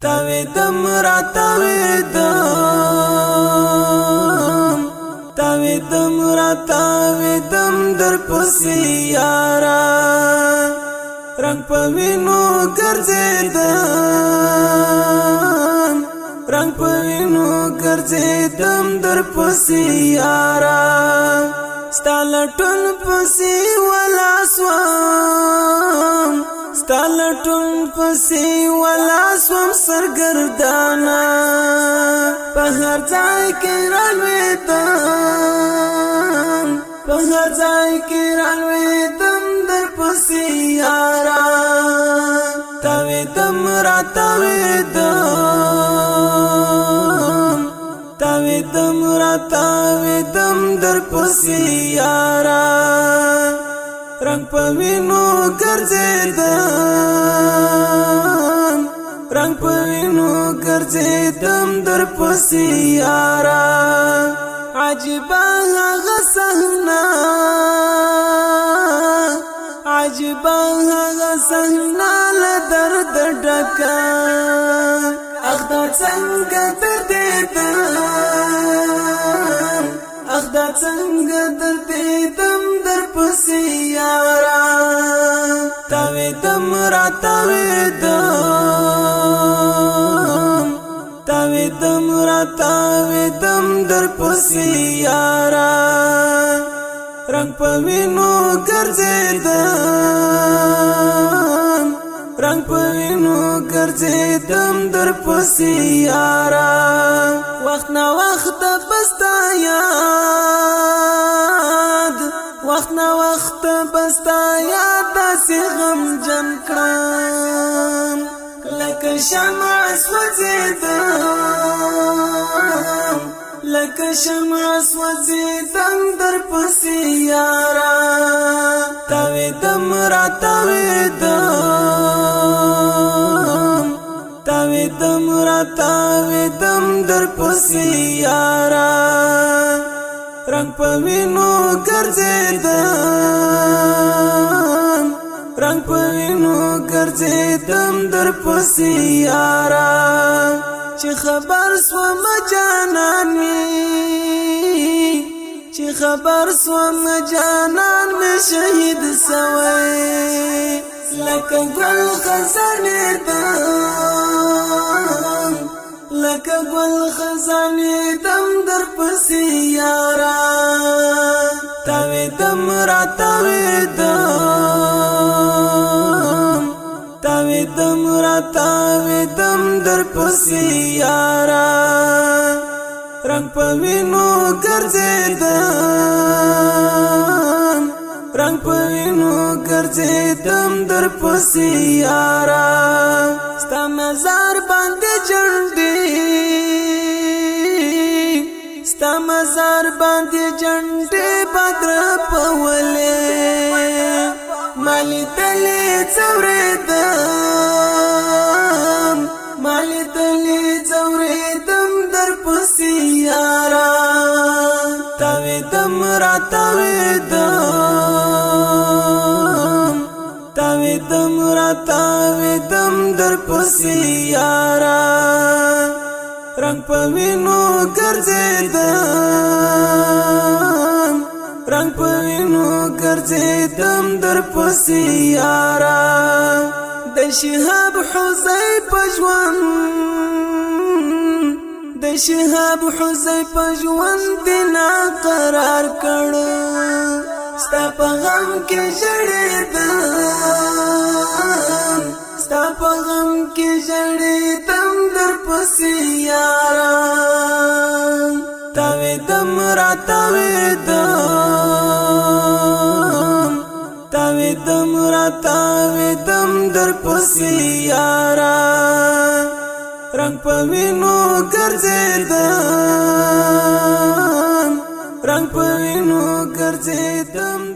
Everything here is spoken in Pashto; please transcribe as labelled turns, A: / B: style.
A: تاویدم را تاویدم در پسی یارا رنگ پوینو گرزیدم در پسی یارا ستالتون پسی ولا سوام سرگردانا پہر ځای کې رالویدم در پسی یارا تاویدم را تاویدم در پسی یارا رنگ پوینو گرزیدم در پسی یارا عجبا هغه صحنه له درد ډکه اخدا څنګه دردیدم در پسی یارا تاویدم را تاویدم در پسی یارا رنگ پوینو گرزیدم در پسی یارا وقت نا وقت بستا یاد داسی غم جن کرم لکه شمع سوځیدم در پسی یارا تاویدم را تاویدم در پسی یارا رنگ پوینو گرزیدم در پسی یارا چی خبر سوام جانان می شهید سوی لکه گل خزانی دم در پسی یارا تاویدم را تاویدم در پسی یارا رنگ پوینو گرزیدم در پسی یارا ستا مزار باندې جنډې بدر پولې مالی تلی ځوریدم در پسی یارا تاویدم را تاویدم در پسی یارا رنگ پوینو گرزیدم در پسی یارا د شهاب حزیف ژوند دینا قرار کړو ستا په غم کې ژړېدم در پسی یارا تاویدم را تاویدم در پسی یارا رنگ پوینو گرزیدم